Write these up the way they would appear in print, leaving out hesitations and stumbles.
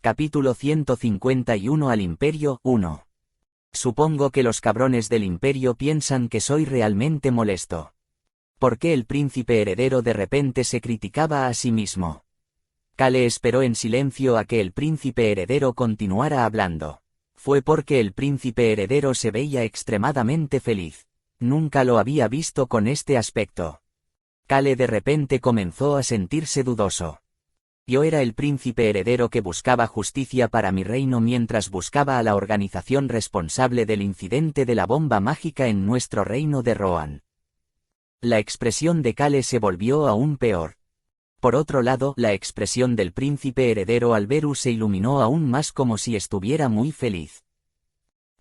Capítulo 151 Al Imperio 1. Supongo que los cabrones del Imperio piensan que soy realmente molesto. ¿Por qué el príncipe heredero de repente se criticaba a sí mismo? Cale esperó en silencio a que el príncipe heredero continuara hablando. Fue porque el príncipe heredero se veía extremadamente feliz. Nunca lo había visto con este aspecto. Cale de repente comenzó a sentirse dudoso. Yo era el príncipe heredero que buscaba justicia para mi reino mientras buscaba a la organización responsable del incidente de la bomba mágica en nuestro reino de Rohan. La expresión de Cale se volvió aún peor. Por otro lado, la expresión del príncipe heredero Alberu se iluminó aún más como si estuviera muy feliz.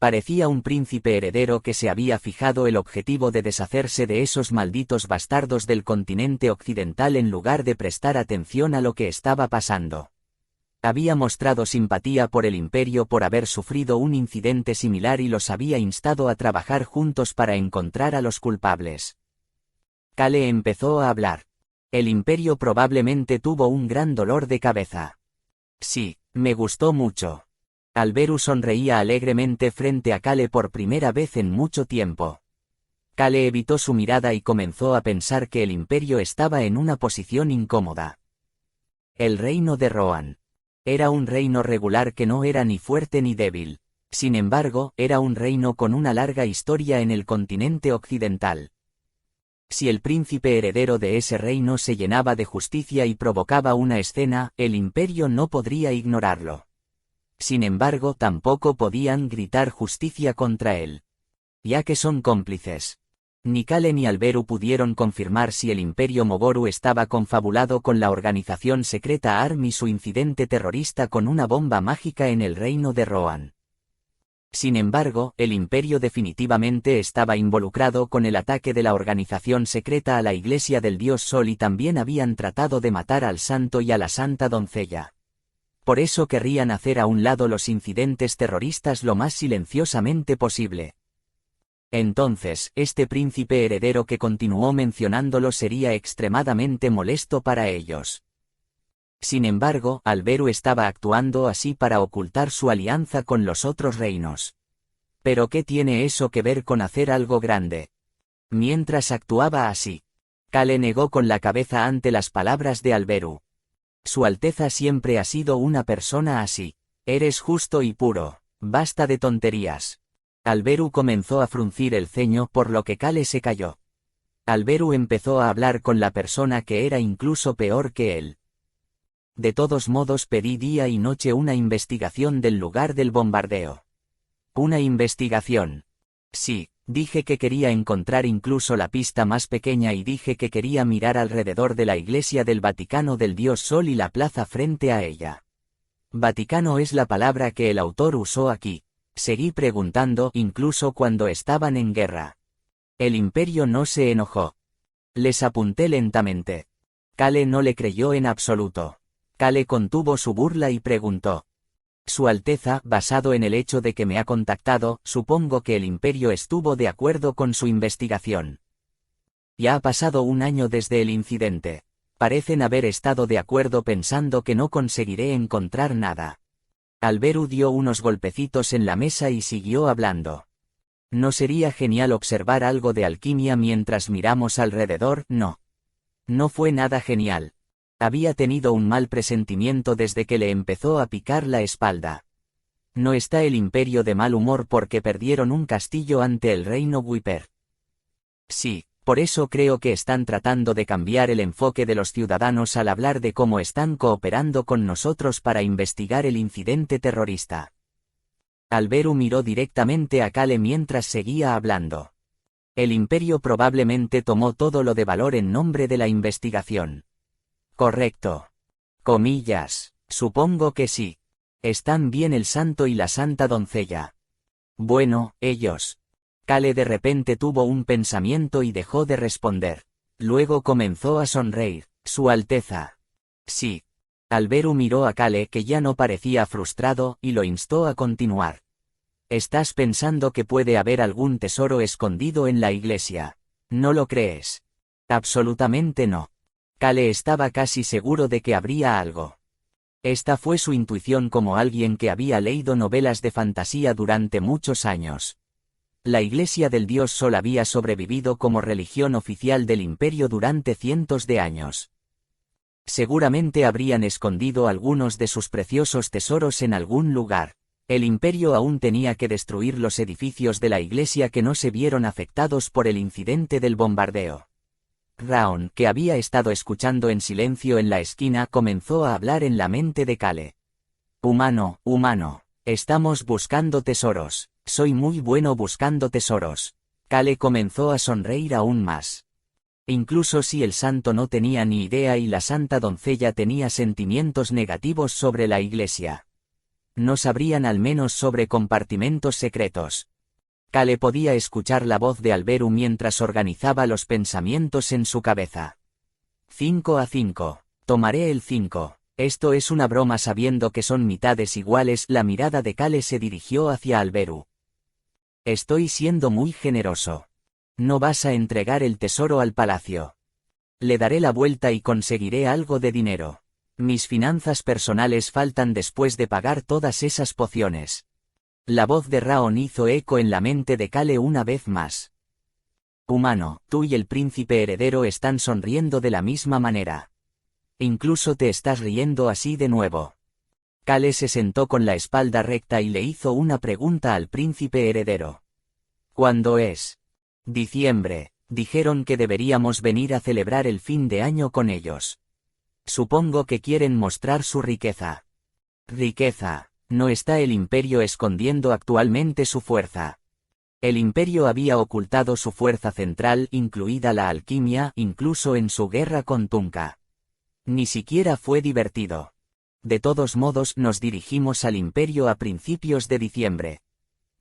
Parecía un príncipe heredero que se había fijado el objetivo de deshacerse de esos malditos bastardos del continente occidental en lugar de prestar atención a lo que estaba pasando. Había mostrado simpatía por el imperio por haber sufrido un incidente similar y los había instado a trabajar juntos para encontrar a los culpables. Cale empezó a hablar. El imperio probablemente tuvo un gran dolor de cabeza. Sí, me gustó mucho. Alberu sonreía alegremente frente a Cale por primera vez en mucho tiempo. Cale evitó su mirada y comenzó a pensar que el imperio estaba en una posición incómoda. El reino de Rohan. Era un reino regular que no era ni fuerte ni débil. Sin embargo, era un reino con una larga historia en el continente occidental. Si el príncipe heredero de ese reino se llenaba de justicia y provocaba una escena, el imperio no podría ignorarlo. Sin embargo, tampoco podían gritar justicia contra él. Ya que son cómplices. Ni Cale ni Alberu pudieron confirmar si el Imperio Mogoru estaba confabulado con la organización secreta ARM y su incidente terrorista con una bomba mágica en el reino de Rohan. Sin embargo, el Imperio definitivamente estaba involucrado con el ataque de la organización secreta a la iglesia del dios Sol y también habían tratado de matar al santo y a la santa doncella. Por eso querrían hacer a un lado los incidentes terroristas lo más silenciosamente posible. Entonces, este príncipe heredero que continuó mencionándolo sería extremadamente molesto para ellos. Sin embargo, Alberu estaba actuando así para ocultar su alianza con los otros reinos. ¿Pero qué tiene eso que ver con hacer algo grande? Mientras actuaba así, Cale negó con la cabeza ante las palabras de Alberu. Su Alteza siempre ha sido una persona así. Eres justo y puro, basta de tonterías. Alberu comenzó a fruncir el ceño por lo que Cale se calló. Alberu empezó a hablar con la persona que era incluso peor que él. De todos modos pedí día y noche una investigación del lugar del bombardeo. ¿Una investigación? Sí, dije que quería encontrar incluso la pista más pequeña y dije que quería mirar alrededor de la iglesia del Vaticano del dios Sol y la plaza frente a ella. Vaticano es la palabra que el autor usó aquí. Seguí preguntando incluso cuando estaban en guerra. El imperio no se enojó. Les apunté lentamente. Cale no le creyó en absoluto. Cale contuvo su burla y preguntó. Su Alteza, basado en el hecho de que me ha contactado, supongo que el imperio estuvo de acuerdo con su investigación. Ya ha pasado un año desde el incidente. Parecen haber estado de acuerdo pensando que no conseguiré encontrar nada. Alberu dio unos golpecitos en la mesa y siguió hablando. ¿No sería genial observar algo de alquimia mientras miramos alrededor? No. No fue nada genial. Había tenido un mal presentimiento desde que le empezó a picar la espalda. No está el imperio de mal humor porque perdieron un castillo ante el reino Wiper. Sí, por eso creo que están tratando de cambiar el enfoque de los ciudadanos al hablar de cómo están cooperando con nosotros para investigar el incidente terrorista. Alberu miró directamente a Cale mientras seguía hablando. El imperio probablemente tomó todo lo de valor en nombre de la investigación. Correcto. Comillas, supongo que sí. Están bien el santo y la santa doncella. Bueno, ellos. Cale de repente tuvo un pensamiento y dejó de responder. Luego comenzó a sonreír. Su Alteza. Sí. Alberu miró a Cale que ya no parecía frustrado y lo instó a continuar. Estás pensando que puede haber algún tesoro escondido en la iglesia. ¿No lo crees? Absolutamente no. Cale estaba casi seguro de que habría algo. Esta fue su intuición como alguien que había leído novelas de fantasía durante muchos años. La Iglesia del Dios Sol había sobrevivido como religión oficial del imperio durante cientos de años. Seguramente habrían escondido algunos de sus preciosos tesoros en algún lugar. El imperio aún tenía que destruir los edificios de la iglesia que no se vieron afectados por el incidente del bombardeo. Raon, que había estado escuchando en silencio en la esquina, comenzó a hablar en la mente de Kale. Humano, humano, estamos buscando tesoros. Soy muy bueno buscando tesoros. Kale comenzó a sonreír aún más. Incluso si el santo no tenía ni idea y la santa doncella tenía sentimientos negativos sobre la iglesia, no sabrían al menos sobre compartimentos secretos. Kale podía escuchar la voz de Alberu mientras organizaba los pensamientos en su cabeza. 5 a 5. Tomaré el 5. Esto es una broma sabiendo que son mitades iguales. La mirada de Kale se dirigió hacia Alberu. Estoy siendo muy generoso. No vas a entregar el tesoro al palacio. Le daré la vuelta y conseguiré algo de dinero. Mis finanzas personales faltan después de pagar todas esas pociones. La voz de Raon hizo eco en la mente de Kale una vez más. Humano, tú y el príncipe heredero están sonriendo de la misma manera. Incluso te estás riendo así de nuevo. Kale se sentó con la espalda recta y le hizo una pregunta al príncipe heredero. ¿Cuándo es? Diciembre. Dijeron que deberíamos venir a celebrar el fin de año con ellos. Supongo que quieren mostrar su riqueza. Riqueza. No está el imperio escondiendo actualmente su fuerza. El imperio había ocultado su fuerza central, incluida la alquimia, incluso en su guerra con Tunka. Ni siquiera fue divertido. De todos modos nos dirigimos al imperio a principios de diciembre.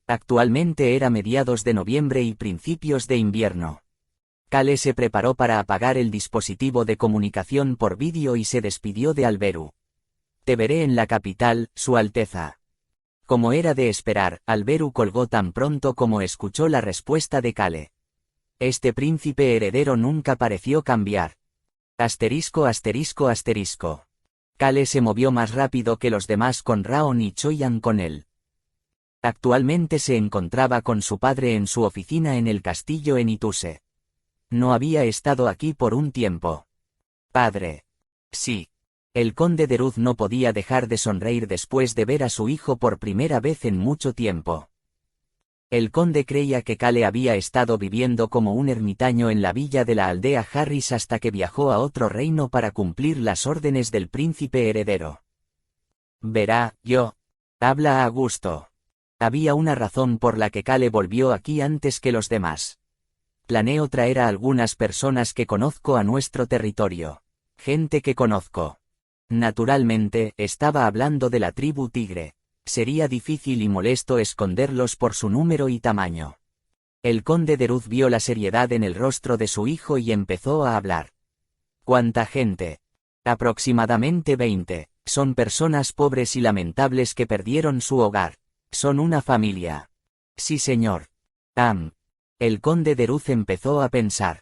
Actualmente era mediados de noviembre y principios de invierno. Kale se preparó para apagar el dispositivo de comunicación por vídeo y se despidió de Alberu. Te veré en la capital, Su Alteza. Como era de esperar, Alberu colgó tan pronto como escuchó la respuesta de Kale. Este príncipe heredero nunca pareció cambiar. Asterisco asterisco asterisco. Kale se movió más rápido que los demás con Raon y Choyan con él. Actualmente se encontraba con su padre en su oficina en el castillo en Ituse. No había estado aquí por un tiempo. Padre. Sí. El conde de Ruz no podía dejar de sonreír después de ver a su hijo por primera vez en mucho tiempo. El conde creía que Kale había estado viviendo como un ermitaño en la villa de la aldea Harris hasta que viajó a otro reino para cumplir las órdenes del príncipe heredero. Verá, yo. Habla a gusto. Había una razón por la que Kale volvió aquí antes que los demás. Planeo traer a algunas personas que conozco a nuestro territorio. Gente que conozco. Naturalmente, estaba hablando de la tribu tigre. Sería difícil y molesto esconderlos por su número y tamaño. El conde de Ruz vio la seriedad en el rostro de su hijo y empezó a hablar. ¿Cuánta gente? Aproximadamente 20. Son personas pobres y lamentables que perdieron su hogar. Son una familia. Sí, señor. El conde de Ruz empezó a pensar.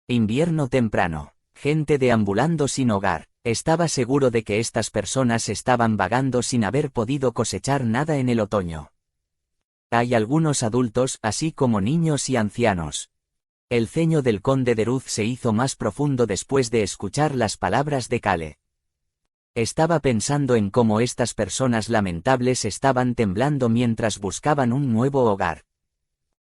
Invierno temprano. Gente deambulando sin hogar. Estaba seguro de que estas personas estaban vagando sin haber podido cosechar nada en el otoño. Hay algunos adultos, así como niños y ancianos. El ceño del conde de Ruz se hizo más profundo después de escuchar las palabras de Kale. Estaba pensando en cómo estas personas lamentables estaban temblando mientras buscaban un nuevo hogar.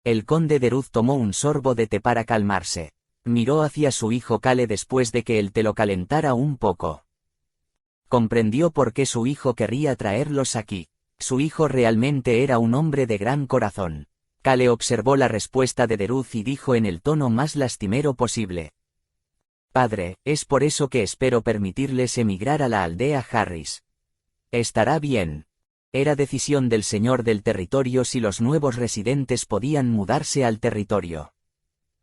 El conde de Ruz tomó un sorbo de té para calmarse. Miró hacia su hijo Kale después de que el té lo calentara un poco. Comprendió por qué su hijo querría traerlos aquí. Su hijo realmente era un hombre de gran corazón. Kale observó la respuesta de Deruz y dijo en el tono más lastimero posible. Padre, es por eso que espero permitirles emigrar a la aldea Harris. Estará bien. Era decisión del señor del territorio si los nuevos residentes podían mudarse al territorio.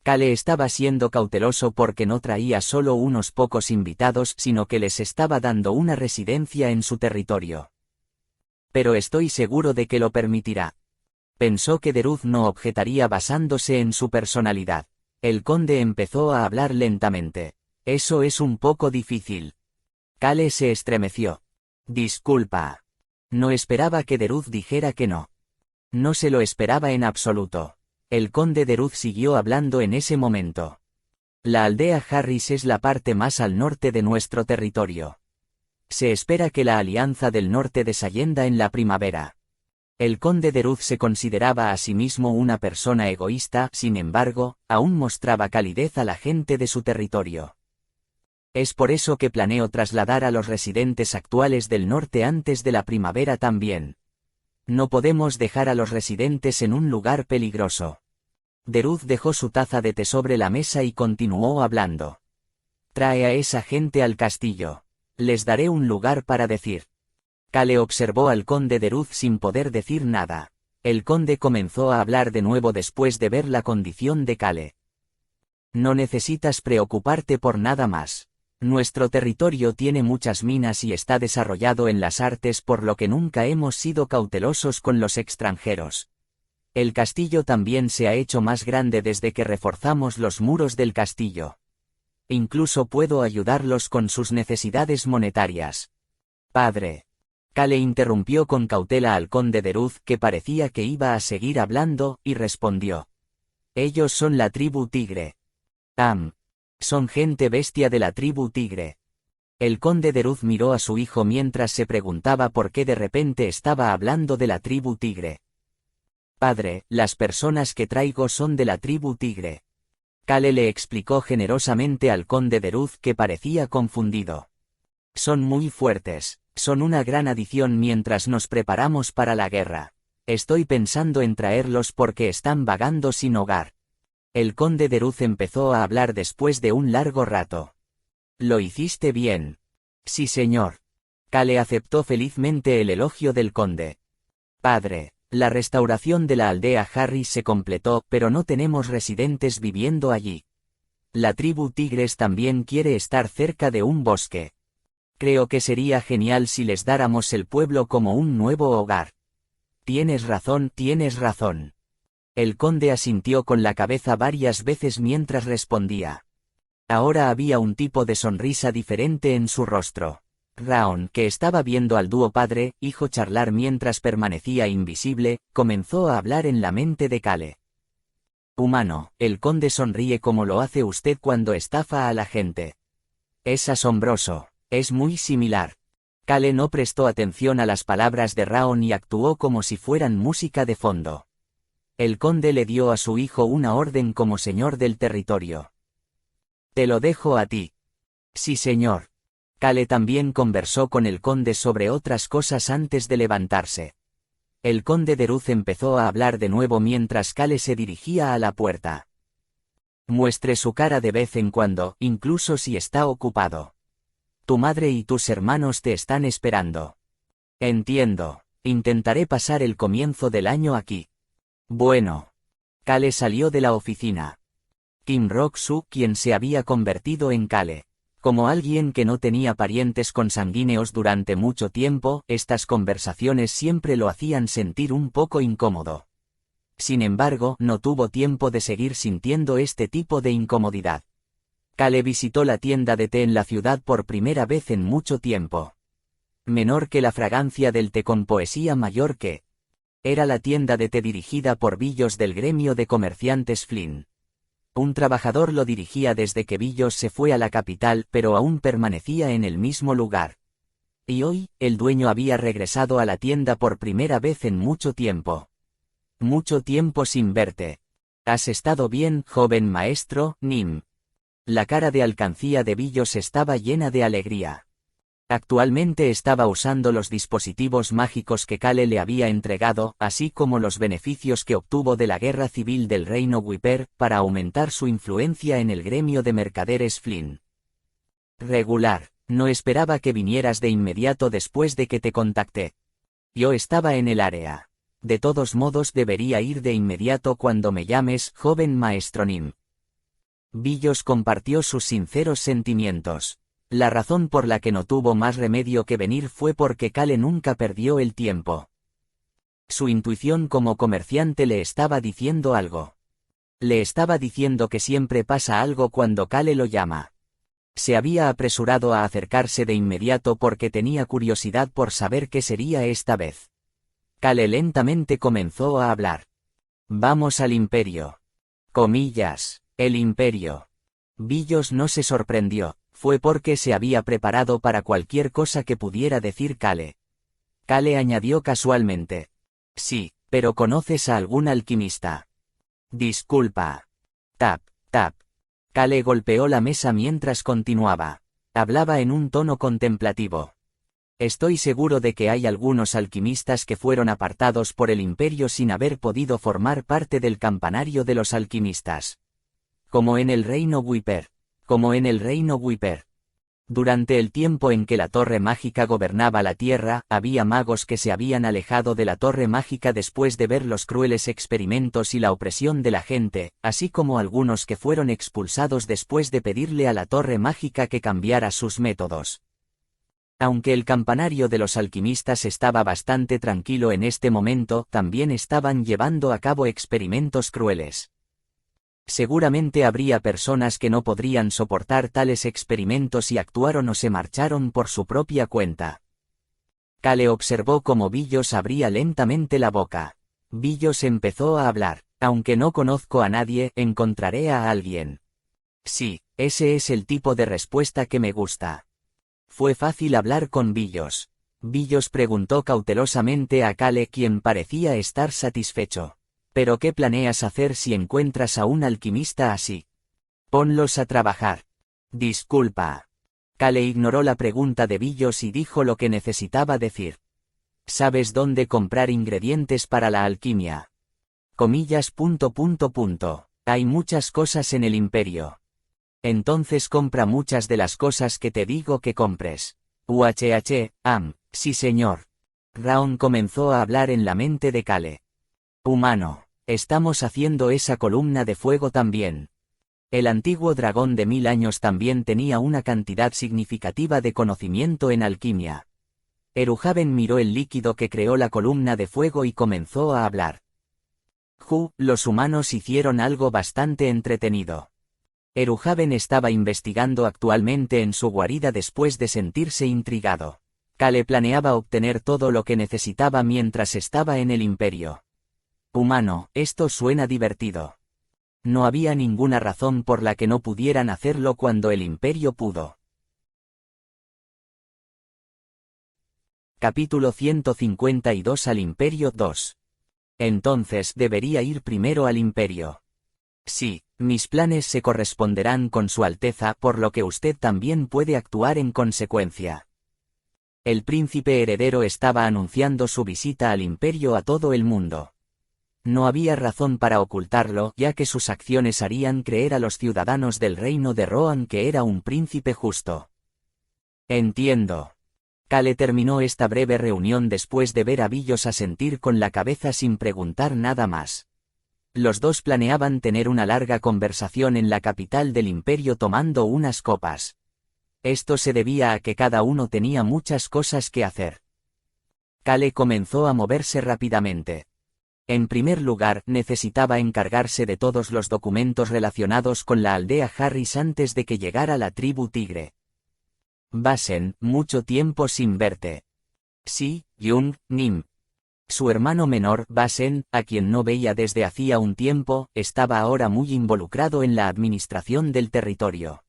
Kale estaba siendo cauteloso porque no traía solo unos pocos invitados sino que les estaba dando una residencia en su territorio. Pero estoy seguro de que lo permitirá. Pensó que Deruz no objetaría basándose en su personalidad. El conde empezó a hablar lentamente. Eso es un poco difícil. Kale se estremeció. Disculpa. No esperaba que Deruz dijera que no. No se lo esperaba en absoluto. El conde Deruz siguió hablando en ese momento. La aldea Harris es la parte más al norte de nuestro territorio. Se espera que la Alianza del Norte descienda en la primavera. El conde Deruz se consideraba a sí mismo una persona egoísta, sin embargo, aún mostraba calidez a la gente de su territorio. Es por eso que planeo trasladar a los residentes actuales del norte antes de la primavera también. No podemos dejar a los residentes en un lugar peligroso. Deruz dejó su taza de té sobre la mesa y continuó hablando. Trae a esa gente al castillo. Les daré un lugar para decir. Kale observó al conde Deruz sin poder decir nada. El conde comenzó a hablar de nuevo después de ver la condición de Kale. No necesitas preocuparte por nada más. Nuestro territorio tiene muchas minas y está desarrollado en las artes, por lo que nunca hemos sido cautelosos con los extranjeros. El castillo también se ha hecho más grande desde que reforzamos los muros del castillo. Incluso puedo ayudarlos con sus necesidades monetarias. Padre. Kale interrumpió con cautela al conde Deruz, que parecía que iba a seguir hablando, y respondió. Ellos son la tribu Tigre. Son gente bestia de la tribu Tigre. El conde Deruz miró a su hijo mientras se preguntaba por qué de repente estaba hablando de la tribu Tigre. Padre, las personas que traigo son de la tribu Tigre. Kale le explicó generosamente al conde Deruz, que parecía confundido. Son muy fuertes, son una gran adición mientras nos preparamos para la guerra. Estoy pensando en traerlos porque están vagando sin hogar. El conde Deruz empezó a hablar después de un largo rato. Lo hiciste bien. Sí, señor. Kale aceptó felizmente el elogio del conde. Padre, la restauración de la aldea Harris se completó, pero no tenemos residentes viviendo allí. La tribu Tigres también quiere estar cerca de un bosque. Creo que sería genial si les dáramos el pueblo como un nuevo hogar. Tienes razón, tienes razón. El conde asintió con la cabeza varias veces mientras respondía. Ahora había un tipo de sonrisa diferente en su rostro. Raon, que estaba viendo al dúo padre-hijo charlar mientras permanecía invisible, comenzó a hablar en la mente de Kale. Humano, el conde sonríe como lo hace usted cuando estafa a la gente. Es asombroso, es muy similar. Kale no prestó atención a las palabras de Raon y actuó como si fueran música de fondo. El conde le dio a su hijo una orden como señor del territorio. Te lo dejo a ti. Sí, señor. Kale también conversó con el conde sobre otras cosas antes de levantarse. El conde Deruz empezó a hablar de nuevo mientras Kale se dirigía a la puerta. Muestre su cara de vez en cuando, incluso si está ocupado. Tu madre y tus hermanos te están esperando. Entiendo. Intentaré pasar el comienzo del año aquí. Bueno. Kale salió de la oficina. Kim Rok-soo, quien se había convertido en Kale. Como alguien que no tenía parientes consanguíneos durante mucho tiempo, estas conversaciones siempre lo hacían sentir un poco incómodo. Sin embargo, no tuvo tiempo de seguir sintiendo este tipo de incomodidad. Kale visitó la tienda de té en la ciudad por primera vez en mucho tiempo. Menor que la fragancia del té con poesía, mayor que... Era la tienda de té dirigida por Billos del gremio de comerciantes Flynn. Un trabajador lo dirigía desde que Billos se fue a la capital, pero aún permanecía en el mismo lugar. Y hoy, el dueño había regresado a la tienda por primera vez en mucho tiempo. Mucho tiempo sin verte. ¿Has estado bien, joven maestro, Nim? La cara de alcancía de Billos estaba llena de alegría. Actualmente estaba usando los dispositivos mágicos que Kale le había entregado, así como los beneficios que obtuvo de la guerra civil del reino Wiper, para aumentar su influencia en el gremio de mercaderes Flynn. Regular, no esperaba que vinieras de inmediato después de que te contacté. Yo estaba en el área. De todos modos debería ir de inmediato cuando me llames, joven maestro Nim. Billos compartió sus sinceros sentimientos. La razón por la que no tuvo más remedio que venir fue porque Kale nunca perdió el tiempo. Su intuición como comerciante le estaba diciendo algo. Le estaba diciendo que siempre pasa algo cuando Kale lo llama. Se había apresurado a acercarse de inmediato porque tenía curiosidad por saber qué sería esta vez. Kale lentamente comenzó a hablar. Vamos al imperio. Comillas, el imperio. Billos no se sorprendió, fue porque se había preparado para cualquier cosa que pudiera decir Kale. Kale añadió casualmente. Sí, pero ¿conoces a algún alquimista? Disculpa. Tap, tap. Kale golpeó la mesa mientras continuaba. Hablaba en un tono contemplativo. Estoy seguro de que hay algunos alquimistas que fueron apartados por el imperio sin haber podido formar parte del campanario de los alquimistas. Como en el reino Wiper. Como en el reino Wiper. Durante el tiempo en que la Torre Mágica gobernaba la Tierra, había magos que se habían alejado de la Torre Mágica después de ver los crueles experimentos y la opresión de la gente, así como algunos que fueron expulsados después de pedirle a la Torre Mágica que cambiara sus métodos. Aunque el campanario de los alquimistas estaba bastante tranquilo en este momento, también estaban llevando a cabo experimentos crueles. Seguramente habría personas que no podrían soportar tales experimentos y actuaron o se marcharon por su propia cuenta. Kale observó cómo Billos abría lentamente la boca. Billos empezó a hablar. Aunque no conozco a nadie, encontraré a alguien. Sí, ese es el tipo de respuesta que me gusta. Fue fácil hablar con Billos. Billos preguntó cautelosamente a Kale, quien parecía estar satisfecho. ¿Pero qué planeas hacer si encuentras a un alquimista así? Ponlos a trabajar. Disculpa. Kale ignoró la pregunta de Billos y dijo lo que necesitaba decir. ¿Sabes dónde comprar ingredientes para la alquimia? Comillas. Hay muchas cosas en el imperio. Entonces compra muchas de las cosas que te digo que compres. Sí señor. Raon comenzó a hablar en la mente de Kale. Humano, estamos haciendo esa columna de fuego también. El antiguo dragón de 1000 años también tenía una cantidad significativa de conocimiento en alquimia. Eruhaven miró el líquido que creó la columna de fuego y comenzó a hablar. Los humanos hicieron algo bastante entretenido. Eruhaven estaba investigando actualmente en su guarida después de sentirse intrigado. Kale planeaba obtener todo lo que necesitaba mientras estaba en el imperio. Humano, esto suena divertido. No había ninguna razón por la que no pudieran hacerlo cuando el imperio pudo. Capítulo 152 al Imperio 2. Entonces debería ir primero al imperio. Sí, mis planes se corresponderán con Su Alteza, por lo que usted también puede actuar en consecuencia. El príncipe heredero estaba anunciando su visita al imperio a todo el mundo. No había razón para ocultarlo, ya que sus acciones harían creer a los ciudadanos del reino de Rohan que era un príncipe justo. Entiendo. Kale terminó esta breve reunión después de ver a Billos asentir con la cabeza sin preguntar nada más. Los dos planeaban tener una larga conversación en la capital del imperio tomando unas copas. Esto se debía a que cada uno tenía muchas cosas que hacer. Kale comenzó a moverse rápidamente. En primer lugar, necesitaba encargarse de todos los documentos relacionados con la aldea Harris antes de que llegara la tribu Tigre. Basen, mucho tiempo sin verte. Sí, Jung, Nim. Su hermano menor, Basen, a quien no veía desde hacía un tiempo, estaba ahora muy involucrado en la administración del territorio.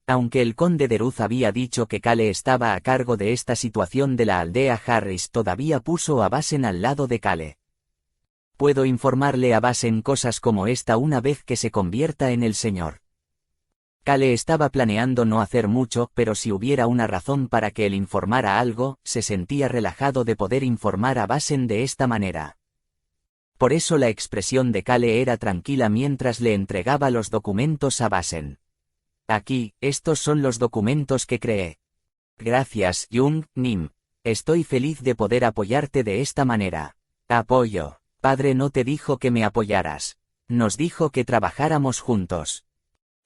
Aunque el conde de Ruz había dicho que Kale estaba a cargo de esta situación de la aldea Harris, todavía puso a Basen al lado de Kale. Puedo informarle a Basen cosas como esta una vez que se convierta en el señor. Kale estaba planeando no hacer mucho, pero si hubiera una razón para que él informara algo, se sentía relajado de poder informar a Basen de esta manera. Por eso la expresión de Kale era tranquila mientras le entregaba los documentos a Basen. Aquí, estos son los documentos que creé. Gracias, Jung, Nim. Estoy feliz de poder apoyarte de esta manera. Apoyo. Padre no te dijo que me apoyaras. Nos dijo que trabajáramos juntos.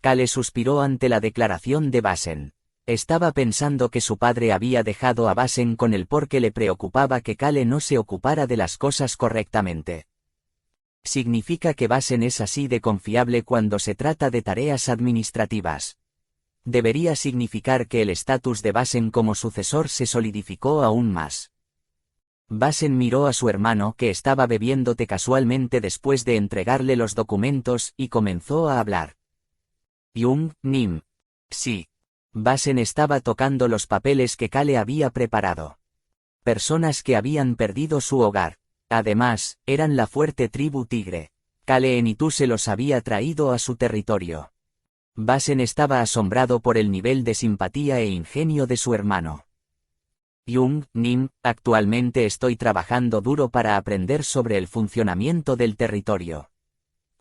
Kale suspiró ante la declaración de Basen. Estaba pensando que su padre había dejado a Basen con él porque le preocupaba que Kale no se ocupara de las cosas correctamente. ¿Significa que Basen es así de confiable cuando se trata de tareas administrativas? Debería significar que el estatus de Basen como sucesor se solidificó aún más. Basen miró a su hermano que estaba bebiendo té casualmente después de entregarle los documentos y comenzó a hablar. Jung, Nim. Sí. Basen estaba tocando los papeles que Kale había preparado. Personas que habían perdido su hogar. Además, eran la fuerte tribu tigre. Kale Enitu se los había traído a su territorio. Basen estaba asombrado por el nivel de simpatía e ingenio de su hermano. Jung, Nim, actualmente estoy trabajando duro para aprender sobre el funcionamiento del territorio.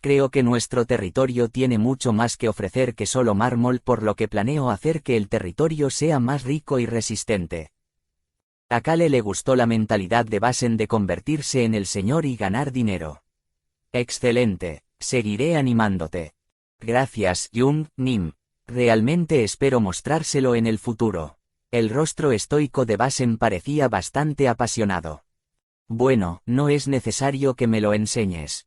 Creo que nuestro territorio tiene mucho más que ofrecer que solo mármol, por lo que planeo hacer que el territorio sea más rico y resistente. A Kale le gustó la mentalidad de Basen de convertirse en el señor y ganar dinero. Excelente, seguiré animándote. Gracias, Jung, Nim. Realmente espero mostrárselo en el futuro. El rostro estoico de Basen parecía bastante apasionado. Bueno, no es necesario que me lo enseñes.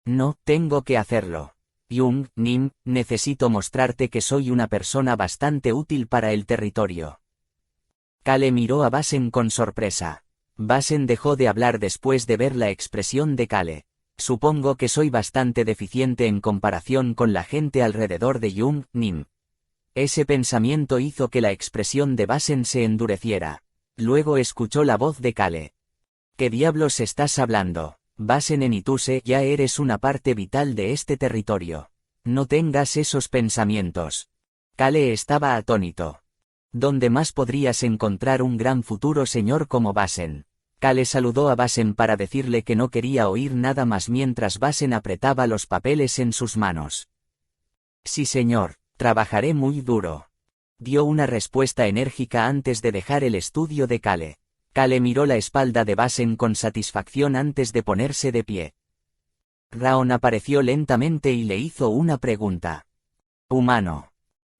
No, tengo que hacerlo. Jung, Nim, necesito mostrarte que soy una persona bastante útil para el territorio. Kale miró a Basen con sorpresa. Basen dejó de hablar después de ver la expresión de Kale. Supongo que soy bastante deficiente en comparación con la gente alrededor de Jung, Nim. Ese pensamiento hizo que la expresión de Basen se endureciera. Luego escuchó la voz de Kale. ¿Qué diablos estás hablando? Basen Enituse, ya eres una parte vital de este territorio. No tengas esos pensamientos. Kale estaba atónito. ¿Dónde más podrías encontrar un gran futuro señor como Basen? Kale saludó a Basen para decirle que no quería oír nada más mientras Basen apretaba los papeles en sus manos. Sí señor, trabajaré muy duro. Dio una respuesta enérgica antes de dejar el estudio de Kale. Kale miró la espalda de Basen con satisfacción antes de ponerse de pie. Raon apareció lentamente y le hizo una pregunta. Humano.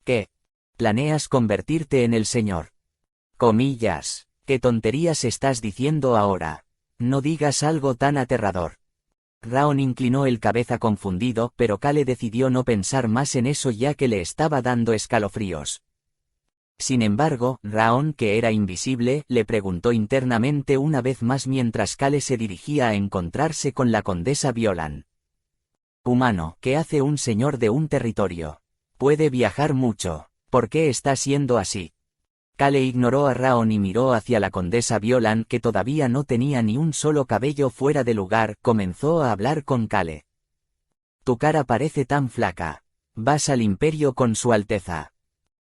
¿Qué? ¿Planeas convertirte en el señor? Comillas. ¿Qué tonterías estás diciendo ahora? No digas algo tan aterrador. Raon inclinó el cabeza confundido, pero Kale decidió no pensar más en eso ya que le estaba dando escalofríos. Sin embargo, Raon, que era invisible, le preguntó internamente una vez más mientras Kale se dirigía a encontrarse con la condesa Violan. Humano, ¿qué hace un señor de un territorio? Puede viajar mucho. ¿Por qué está siendo así? Kale ignoró a Raon y miró hacia la condesa Violan, que todavía no tenía ni un solo cabello fuera de lugar. Comenzó a hablar con Kale. Tu cara parece tan flaca. ¿Vas al imperio con su alteza?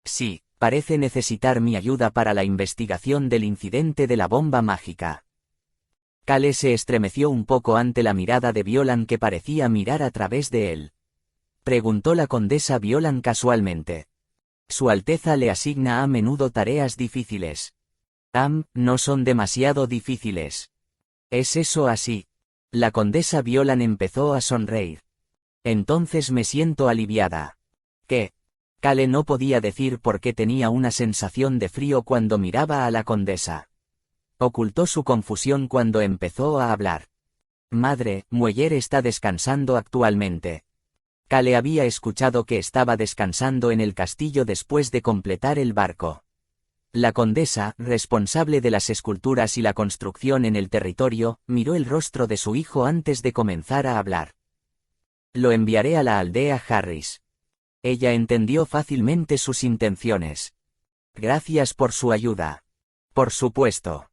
Sí. Parece necesitar mi ayuda para la investigación del incidente de la bomba mágica. Kale se estremeció un poco ante la mirada de Violan que parecía mirar a través de él. Preguntó la condesa Violan casualmente. Su Alteza le asigna a menudo tareas difíciles. No son demasiado difíciles. ¿Es eso así? La condesa Violan empezó a sonreír. Entonces me siento aliviada. ¿Qué? Kale no podía decir por qué tenía una sensación de frío cuando miraba a la condesa. Ocultó su confusión cuando empezó a hablar. Madre, Mueller está descansando actualmente. Kale había escuchado que estaba descansando en el castillo después de completar el barco. La condesa, responsable de las esculturas y la construcción en el territorio, miró el rostro de su hijo antes de comenzar a hablar. Lo enviaré a la aldea Harris. Ella entendió fácilmente sus intenciones. Gracias por su ayuda. Por supuesto.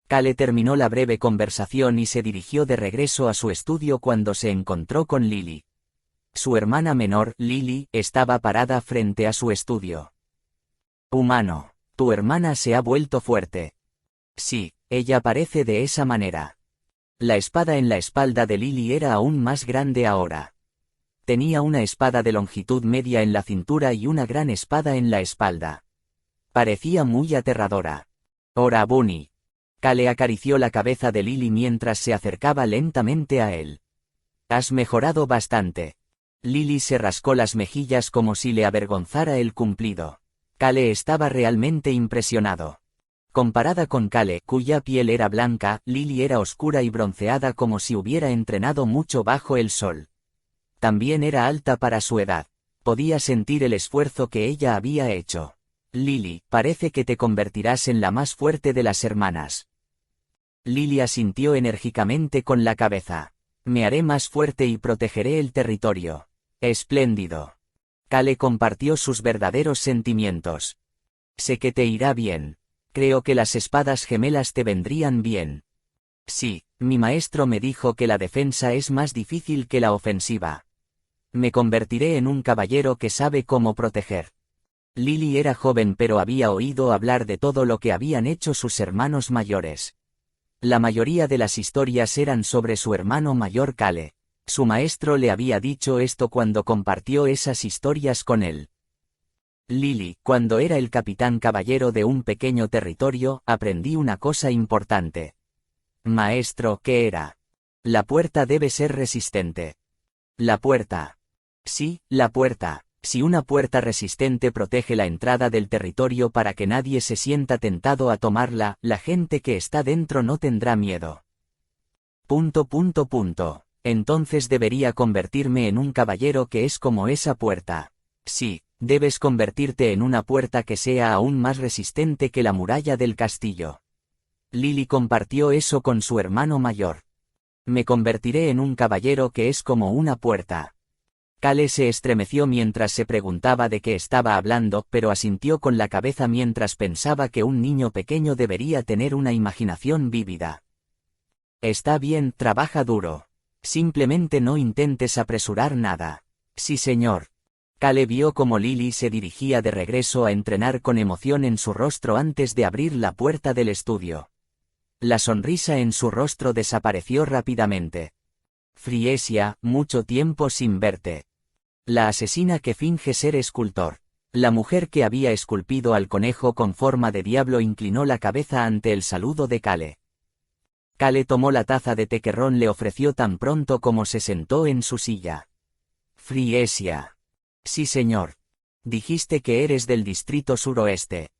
Kale terminó la breve conversación y se dirigió de regreso a su estudio cuando se encontró con Lily. Su hermana menor, Lily, estaba parada frente a su estudio. Humano, tu hermana se ha vuelto fuerte. Sí, ella parece de esa manera. La espada en la espalda de Lily era aún más grande ahora. Tenía una espada de longitud media en la cintura y una gran espada en la espalda. Parecía muy aterradora. Ora Bunny. Kale acarició la cabeza de Lily mientras se acercaba lentamente a él. Has mejorado bastante. Lily se rascó las mejillas como si le avergonzara el cumplido. Kale estaba realmente impresionado. Comparada con Kale, cuya piel era blanca, Lily era oscura y bronceada como si hubiera entrenado mucho bajo el sol. También era alta para su edad. Podía sentir el esfuerzo que ella había hecho. Lily, parece que te convertirás en la más fuerte de las hermanas. Lily asintió enérgicamente con la cabeza. Me haré más fuerte y protegeré el territorio. Espléndido. Kale compartió sus verdaderos sentimientos. Sé que te irá bien. Creo que las espadas gemelas te vendrían bien. Sí, mi maestro me dijo que la defensa es más difícil que la ofensiva. Me convertiré en un caballero que sabe cómo proteger. Lily era joven pero había oído hablar de todo lo que habían hecho sus hermanos mayores. La mayoría de las historias eran sobre su hermano mayor Kale. Su maestro le había dicho esto cuando compartió esas historias con él. Lily, cuando era el capitán caballero de un pequeño territorio, aprendí una cosa importante. Maestro, ¿qué era? La puerta debe ser resistente. La puerta. Sí, la puerta. Si una puerta resistente protege la entrada del territorio para que nadie se sienta tentado a tomarla, la gente que está dentro no tendrá miedo. Entonces debería convertirme en un caballero que es como esa puerta. Sí, debes convertirte en una puerta que sea aún más resistente que la muralla del castillo. Lily compartió eso con su hermano mayor. Me convertiré en un caballero que es como una puerta. Kale se estremeció mientras se preguntaba de qué estaba hablando, pero asintió con la cabeza mientras pensaba que un niño pequeño debería tener una imaginación vívida. Está bien, trabaja duro. Simplemente no intentes apresurar nada. Sí, señor. Kale vio cómo Lily se dirigía de regreso a entrenar con emoción en su rostro antes de abrir la puerta del estudio. La sonrisa en su rostro desapareció rápidamente. Friesia, mucho tiempo sin verte. La asesina que finge ser escultor. La mujer que había esculpido al conejo con forma de diablo inclinó la cabeza ante el saludo de Kale. Kale tomó la taza de té que Ron le ofreció tan pronto como se sentó en su silla. Friesia. Sí, señor. Dijiste que eres del distrito suroeste.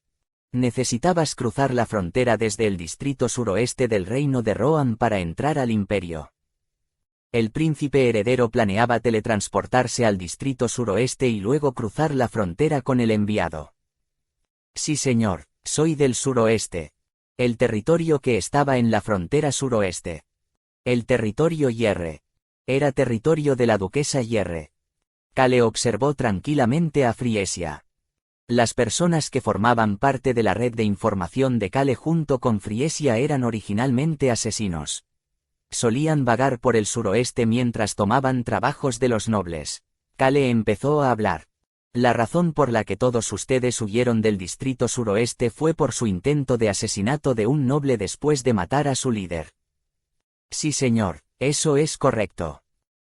Necesitabas cruzar la frontera desde el distrito suroeste del reino de Rohan para entrar al imperio. El príncipe heredero planeaba teletransportarse al distrito suroeste y luego cruzar la frontera con el enviado. Sí, señor, soy del suroeste. El territorio que estaba en la frontera suroeste. El territorio Yerre. Era territorio de la duquesa Yerre. Kale observó tranquilamente a Friesia. Las personas que formaban parte de la red de información de Kale junto con Friesia eran originalmente asesinos. Solían vagar por el suroeste mientras tomaban trabajos de los nobles. Kale empezó a hablar. La razón por la que todos ustedes huyeron del distrito suroeste fue por su intento de asesinato de un noble después de matar a su líder. Sí, señor, eso es correcto.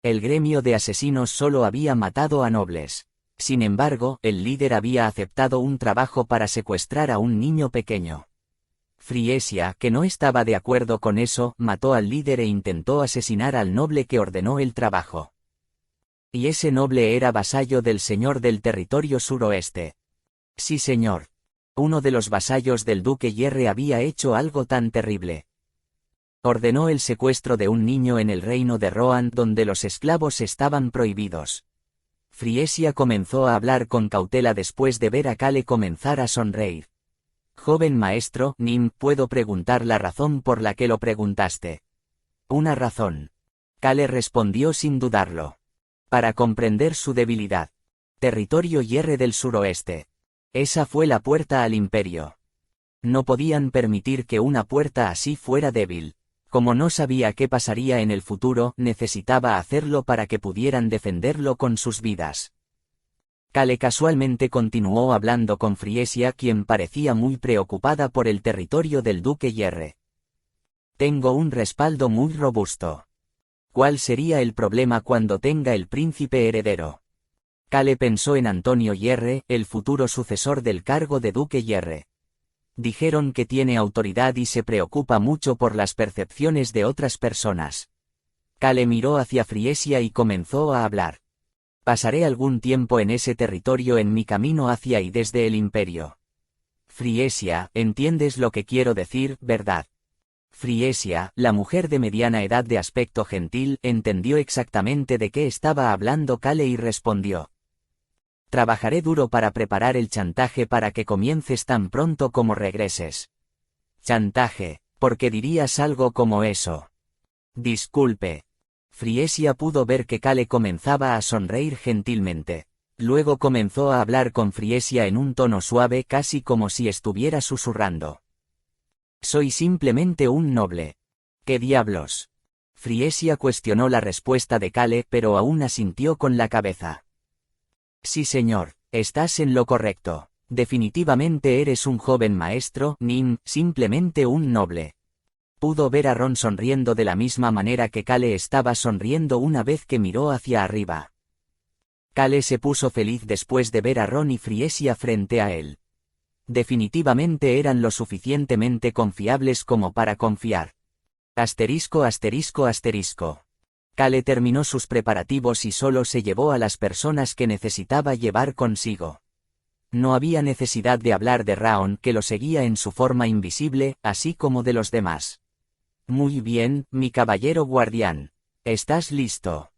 El gremio de asesinos solo había matado a nobles. Sin embargo, el líder había aceptado un trabajo para secuestrar a un niño pequeño. Friesia, que no estaba de acuerdo con eso, mató al líder e intentó asesinar al noble que ordenó el trabajo. Y ese noble era vasallo del señor del territorio suroeste. Sí, señor. Uno de los vasallos del duque Yerre había hecho algo tan terrible. Ordenó el secuestro de un niño en el reino de Rohan donde los esclavos estaban prohibidos. Friesia comenzó a hablar con cautela después de ver a Kale comenzar a sonreír. Joven maestro, Nim, ¿puedo preguntar la razón por la que lo preguntaste? Una razón. Kale respondió sin dudarlo. Para comprender su debilidad. Territorio Yerre del suroeste. Esa fue la puerta al imperio. No podían permitir que una puerta así fuera débil. Como no sabía qué pasaría en el futuro, necesitaba hacerlo para que pudieran defenderlo con sus vidas. Kale casualmente continuó hablando con Friesia, quien parecía muy preocupada por el territorio del duque Yerre. Tengo un respaldo muy robusto. ¿Cuál sería el problema cuando tenga el príncipe heredero? Kale pensó en Antonio Yerre, el futuro sucesor del cargo de duque Yerre. Dijeron que tiene autoridad y se preocupa mucho por las percepciones de otras personas. Kale miró hacia Friesia y comenzó a hablar. Pasaré algún tiempo en ese territorio en mi camino hacia y desde el imperio. Friesia, ¿entiendes lo que quiero decir, verdad? Friesia, la mujer de mediana edad de aspecto gentil, entendió exactamente de qué estaba hablando Kale y respondió. Trabajaré duro para preparar el chantaje para que comiences tan pronto como regreses. Chantaje, ¿por qué dirías algo como eso? Disculpe. Friesia pudo ver que Kale comenzaba a sonreír gentilmente. Luego comenzó a hablar con Friesia en un tono suave, casi como si estuviera susurrando. Soy simplemente un noble. ¿Qué diablos? Friesia cuestionó la respuesta de Kale, pero aún asintió con la cabeza. Sí señor, estás en lo correcto. Definitivamente eres un joven maestro, Nim, simplemente un noble. Pudo ver a Ron sonriendo de la misma manera que Kale estaba sonriendo una vez que miró hacia arriba. Kale se puso feliz después de ver a Ron y Friesia frente a él. Definitivamente eran lo suficientemente confiables como para confiar. Asterisco asterisco asterisco. Kale terminó sus preparativos y solo se llevó a las personas que necesitaba llevar consigo. No había necesidad de hablar de Raon, que lo seguía en su forma invisible, así como de los demás. Muy bien, mi caballero guardián. ¿Estás listo?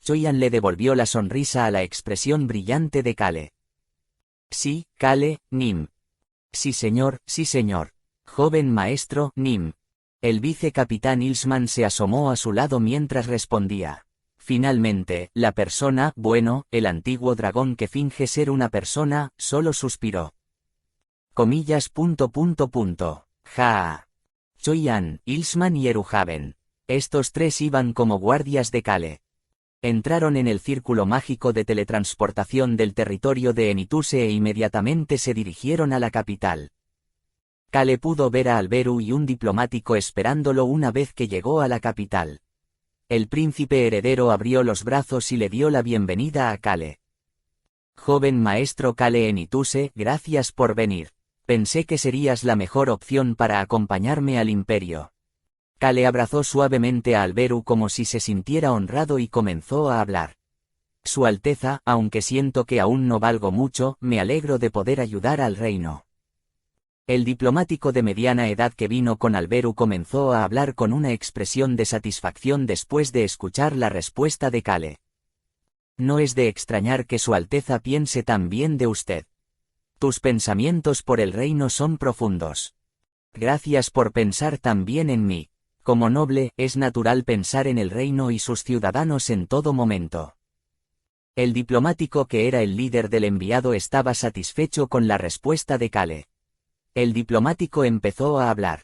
Choyan le devolvió la sonrisa a la expresión brillante de Kale. Sí, Kale, Nim. Sí señor, joven maestro, Nim. El vicecapitán Ilsman se asomó a su lado mientras respondía. Finalmente, la persona, bueno, el antiguo dragón que finge ser una persona, solo suspiró. Comillas. Ja. Choyan, Ilsman y Eruhaven. Estos tres iban como guardias de Kale. Entraron en el círculo mágico de teletransportación del territorio de Enituse e inmediatamente se dirigieron a la capital. Kale pudo ver a Alberu y un diplomático esperándolo una vez que llegó a la capital. El príncipe heredero abrió los brazos y le dio la bienvenida a Kale. Joven maestro Kale Enituse, gracias por venir. Pensé que serías la mejor opción para acompañarme al imperio. Kale abrazó suavemente a Alberu como si se sintiera honrado y comenzó a hablar. Su Alteza, aunque siento que aún no valgo mucho, me alegro de poder ayudar al reino. El diplomático de mediana edad que vino con Alberu comenzó a hablar con una expresión de satisfacción después de escuchar la respuesta de Kale. No es de extrañar que Su Alteza piense tan bien de usted. Tus pensamientos por el reino son profundos. Gracias por pensar tan bien en mí. Como noble, es natural pensar en el reino y sus ciudadanos en todo momento. El diplomático que era el líder del enviado estaba satisfecho con la respuesta de Kale. El diplomático empezó a hablar.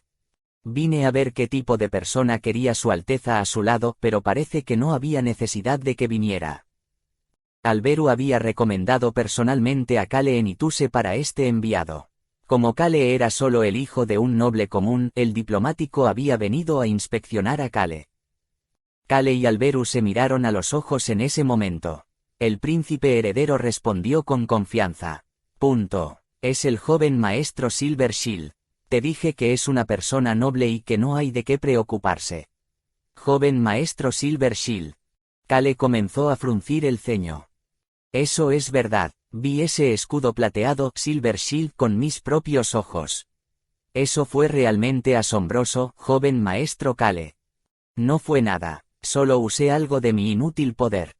Vine a ver qué tipo de persona quería Su Alteza a su lado, pero parece que no había necesidad de que viniera. Alberu había recomendado personalmente a Kale Enituse para este enviado. Como Kale era solo el hijo de un noble común, el diplomático había venido a inspeccionar a Kale. Kale y Alberu se miraron a los ojos en ese momento. El príncipe heredero respondió con confianza. Es el joven maestro Silver Shield. Te dije que es una persona noble y que no hay de qué preocuparse. Joven maestro Silver Shield. Kale comenzó a fruncir el ceño. Eso es verdad. Vi ese escudo plateado, Silver Shield, con mis propios ojos. Eso fue realmente asombroso, joven maestro Kale. No fue nada, solo usé algo de mi inútil poder.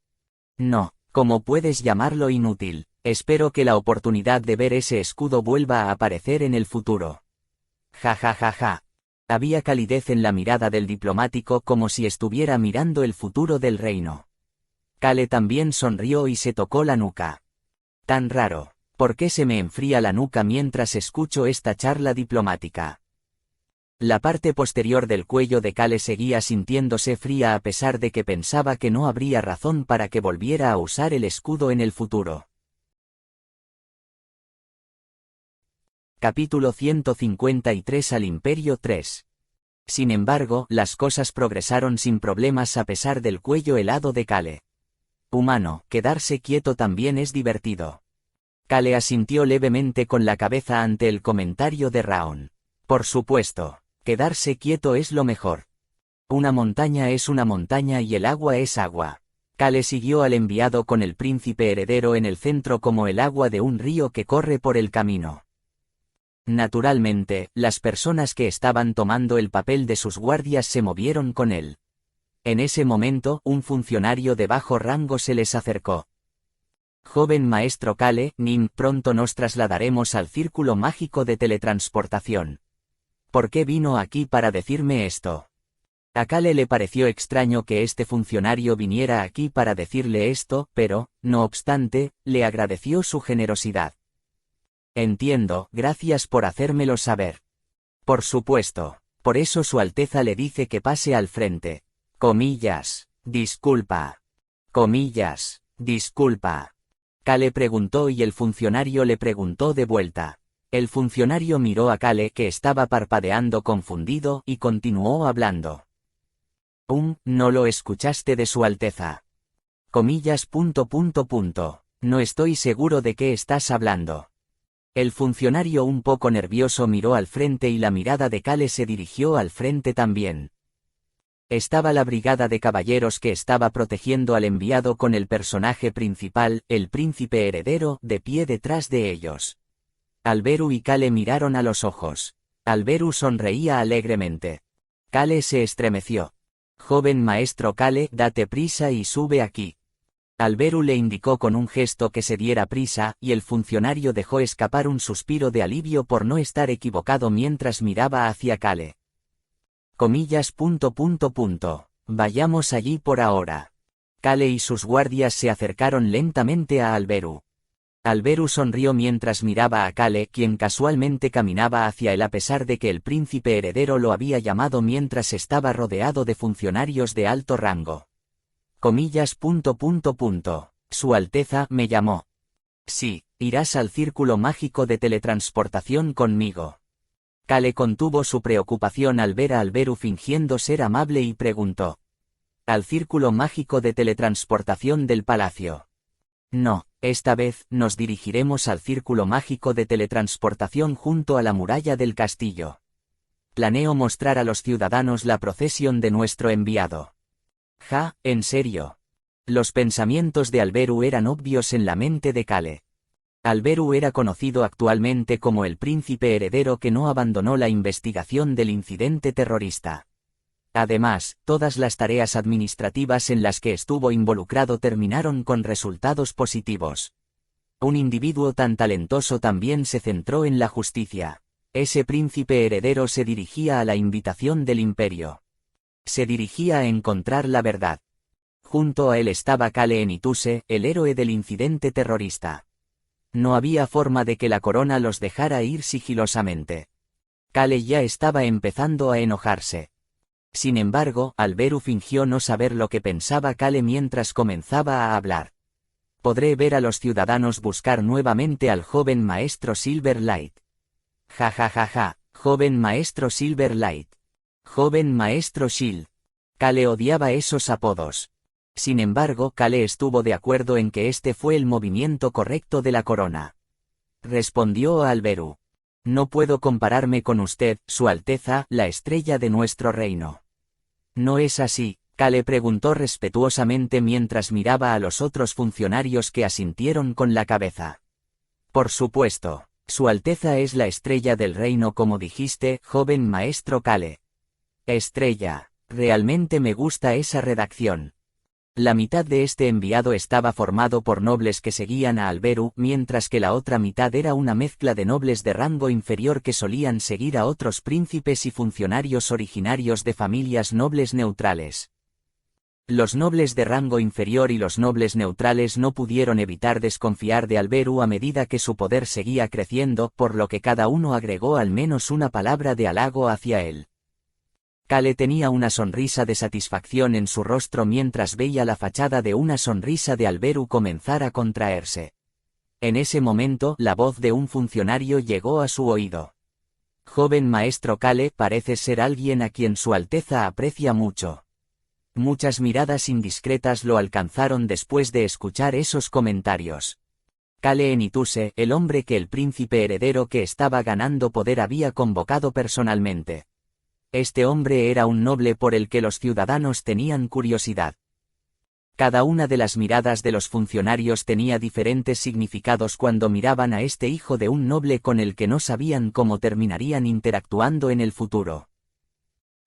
No, ¿cómo puedes llamarlo inútil? Espero que la oportunidad de ver ese escudo vuelva a aparecer en el futuro. Ja ja ja ja. Había calidez en la mirada del diplomático como si estuviera mirando el futuro del reino. Kale también sonrió y se tocó la nuca. Tan raro, ¿por qué se me enfría la nuca mientras escucho esta charla diplomática? La parte posterior del cuello de Kale seguía sintiéndose fría a pesar de que pensaba que no habría razón para que volviera a usar el escudo en el futuro. Capítulo 153 al Imperio 3. Sin embargo, las cosas progresaron sin problemas a pesar del cuello helado de Kale. Humano, quedarse quieto también es divertido. Kale asintió levemente con la cabeza ante el comentario de Raon. Por supuesto, quedarse quieto es lo mejor. Una montaña es una montaña y el agua es agua. Kale siguió al enviado con el príncipe heredero en el centro como el agua de un río que corre por el camino. Naturalmente, las personas que estaban tomando el papel de sus guardias se movieron con él. En ese momento, un funcionario de bajo rango se les acercó. Joven maestro Kale, Nim, pronto nos trasladaremos al círculo mágico de teletransportación. ¿Por qué vino aquí para decirme esto? A Kale le pareció extraño que este funcionario viniera aquí para decirle esto, pero, no obstante, le agradeció su generosidad. Entiendo, gracias por hacérmelo saber. Por supuesto, por eso Su Alteza le dice que pase al frente. Comillas, disculpa. Comillas, disculpa. Kale preguntó y el funcionario le preguntó de vuelta. El funcionario miró a Kale que estaba parpadeando confundido y continuó hablando. No lo escuchaste de Su Alteza. Comillas. No estoy seguro de qué estás hablando. El funcionario un poco nervioso miró al frente y la mirada de Kale se dirigió al frente también. Estaba la brigada de caballeros que estaba protegiendo al enviado con el personaje principal, el príncipe heredero, de pie detrás de ellos. Alberu y Kale miraron a los ojos. Alberu sonreía alegremente. Kale se estremeció. Joven maestro Kale, date prisa y sube aquí. Alberu le indicó con un gesto que se diera prisa, y el funcionario dejó escapar un suspiro de alivio por no estar equivocado mientras miraba hacia Kale. Comillas. Vayamos allí por ahora. Kale y sus guardias se acercaron lentamente a Alberu. Alberu sonrió mientras miraba a Kale, quien casualmente caminaba hacia él a pesar de que el príncipe heredero lo había llamado mientras estaba rodeado de funcionarios de alto rango. Comillas. Su Alteza me llamó. Sí, irás al círculo mágico de teletransportación conmigo. Kale contuvo su preocupación al ver a Alberu fingiendo ser amable y preguntó. ¿Al círculo mágico de teletransportación del palacio? No, esta vez nos dirigiremos al círculo mágico de teletransportación junto a la muralla del castillo. Planeo mostrar a los ciudadanos la procesión de nuestro enviado. Ja, ¿en serio? Los pensamientos de Alberu eran obvios en la mente de Kale. Alberu era conocido actualmente como el príncipe heredero que no abandonó la investigación del incidente terrorista. Además, todas las tareas administrativas en las que estuvo involucrado terminaron con resultados positivos. Un individuo tan talentoso también se centró en la justicia. Ese príncipe heredero se dirigía a la invitación del imperio. Se dirigía a encontrar la verdad. Junto a él estaba Kale Enituse, el héroe del incidente terrorista. No había forma de que la corona los dejara ir sigilosamente. Kale ya estaba empezando a enojarse. Sin embargo, Alberu fingió no saber lo que pensaba Kale mientras comenzaba a hablar. Podré ver a los ciudadanos buscar nuevamente al joven maestro Silverlight. Ja ja ja ja, joven maestro Silverlight. Joven maestro Shield. Kale odiaba esos apodos. Sin embargo, Kale estuvo de acuerdo en que este fue el movimiento correcto de la corona. Respondió a Alberu. No puedo compararme con usted, Su Alteza, la estrella de nuestro reino. ¿No es así? Kale preguntó respetuosamente mientras miraba a los otros funcionarios que asintieron con la cabeza. Por supuesto, Su Alteza es la estrella del reino como dijiste, joven maestro Kale. Estrella, realmente me gusta esa redacción. La mitad de este enviado estaba formado por nobles que seguían a Alberu, mientras que la otra mitad era una mezcla de nobles de rango inferior que solían seguir a otros príncipes y funcionarios originarios de familias nobles neutrales. Los nobles de rango inferior y los nobles neutrales no pudieron evitar desconfiar de Alberu a medida que su poder seguía creciendo, por lo que cada uno agregó al menos una palabra de halago hacia él. Kale tenía una sonrisa de satisfacción en su rostro mientras veía la fachada de una sonrisa de Alberu comenzar a contraerse. En ese momento, la voz de un funcionario llegó a su oído. Joven maestro Kale, parece ser alguien a quien Su Alteza aprecia mucho. Muchas miradas indiscretas lo alcanzaron después de escuchar esos comentarios. Kale Enituse, el hombre que el príncipe heredero que estaba ganando poder había convocado personalmente. Este hombre era un noble por el que los ciudadanos tenían curiosidad. Cada una de las miradas de los funcionarios tenía diferentes significados cuando miraban a este hijo de un noble con el que no sabían cómo terminarían interactuando en el futuro.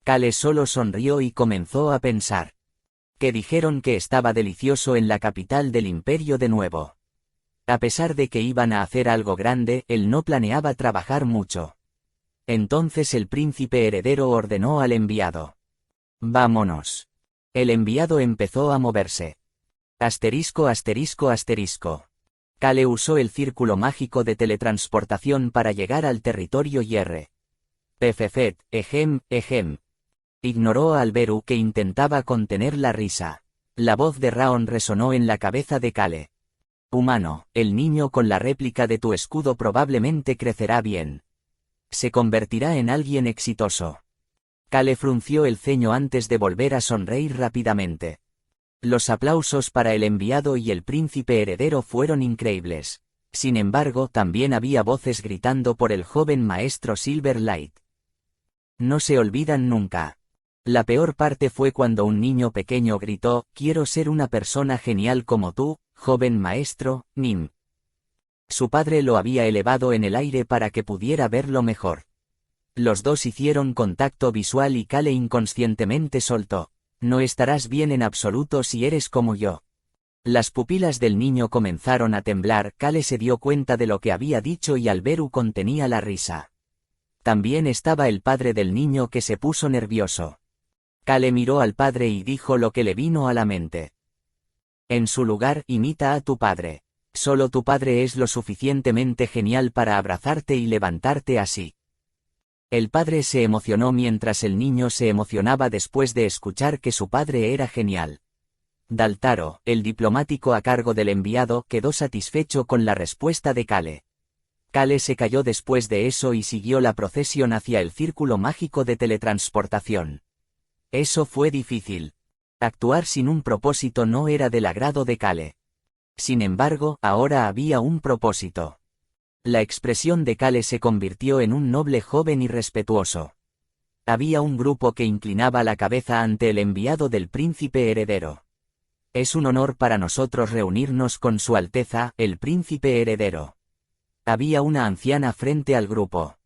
Kale solo sonrió y comenzó a pensar. Que dijeron que estaba delicioso en la capital del imperio de nuevo. A pesar de que iban a hacer algo grande, él no planeaba trabajar mucho. Entonces el príncipe heredero ordenó al enviado: «Vámonos». El enviado empezó a moverse. Asterisco asterisco asterisco. Kale usó el círculo mágico de teletransportación para llegar al territorio Yerre. Pefefet, ejem, ejem. Ignoró a Alberu, que intentaba contener la risa. La voz de Raon resonó en la cabeza de Kale. «Humano, el niño con la réplica de tu escudo probablemente crecerá bien. Se convertirá en alguien exitoso». Kale frunció el ceño antes de volver a sonreír rápidamente. Los aplausos para el enviado y el príncipe heredero fueron increíbles. Sin embargo, también había voces gritando por el joven maestro Silverlight. No se olvidan nunca. La peor parte fue cuando un niño pequeño gritó: «Quiero ser una persona genial como tú, joven maestro, Nim». Su padre lo había elevado en el aire para que pudiera verlo mejor. Los dos hicieron contacto visual y Kale inconscientemente soltó: «No estarás bien en absoluto si eres como yo». Las pupilas del niño comenzaron a temblar. Kale se dio cuenta de lo que había dicho y Alberu contenía la risa. También estaba el padre del niño, que se puso nervioso. Kale miró al padre y dijo lo que le vino a la mente. «En su lugar, imita a tu padre. Solo tu padre es lo suficientemente genial para abrazarte y levantarte así». El padre se emocionó mientras el niño se emocionaba después de escuchar que su padre era genial. Daltaro, el diplomático a cargo del enviado, quedó satisfecho con la respuesta de Kale. Kale se calló después de eso y siguió la procesión hacia el círculo mágico de teletransportación. Eso fue difícil. Actuar sin un propósito no era del agrado de Kale. Sin embargo, ahora había un propósito. La expresión de Kale se convirtió en un noble joven y respetuoso. Había un grupo que inclinaba la cabeza ante el enviado del príncipe heredero. «Es un honor para nosotros reunirnos con Su Alteza, el príncipe heredero». Había una anciana frente al grupo.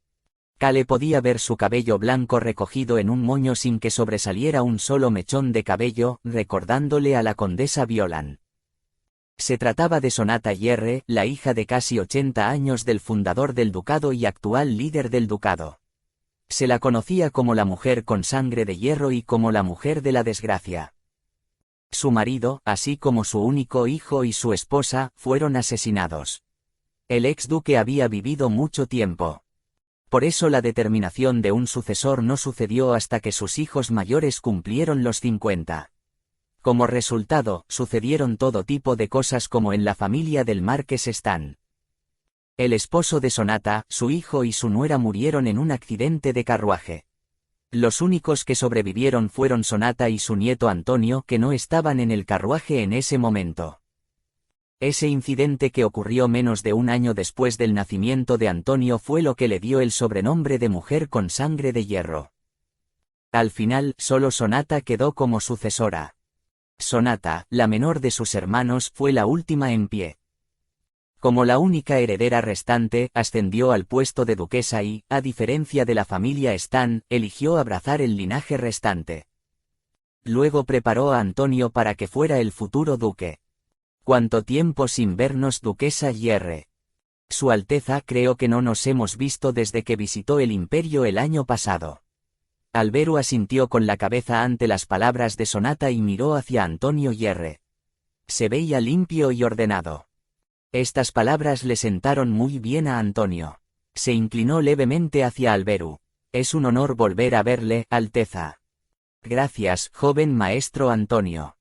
Kale podía ver su cabello blanco recogido en un moño sin que sobresaliera un solo mechón de cabello, recordándole a la condesa Violan. Se trataba de Sonata Yerre, la hija de casi 80 años del fundador del ducado y actual líder del ducado. Se la conocía como la mujer con sangre de hierro y como la mujer de la desgracia. Su marido, así como su único hijo y su esposa, fueron asesinados. El ex duque había vivido mucho tiempo. Por eso la determinación de un sucesor no sucedió hasta que sus hijos mayores cumplieron los 50. Como resultado, sucedieron todo tipo de cosas como en la familia del marqués Stan. El esposo de Sonata, su hijo y su nuera murieron en un accidente de carruaje. Los únicos que sobrevivieron fueron Sonata y su nieto Antonio, que no estaban en el carruaje en ese momento. Ese incidente, que ocurrió menos de un año después del nacimiento de Antonio, fue lo que le dio el sobrenombre de mujer con sangre de hierro. Al final, solo Sonata quedó como sucesora. Sonata, la menor de sus hermanos, fue la última en pie. Como la única heredera restante, ascendió al puesto de duquesa y, a diferencia de la familia Stan, eligió abrazar el linaje restante. Luego preparó a Antonio para que fuera el futuro duque. «¿Cuánto tiempo sin vernos, duquesa Yerre? Su Alteza, creo que no nos hemos visto desde que visitó el imperio el año pasado». Alberu asintió con la cabeza ante las palabras de Sonata y miró hacia Antonio Yerre. Se veía limpio y ordenado. Estas palabras le sentaron muy bien a Antonio. Se inclinó levemente hacia Alberu. «Es un honor volver a verle, Alteza». «Gracias, joven maestro Antonio».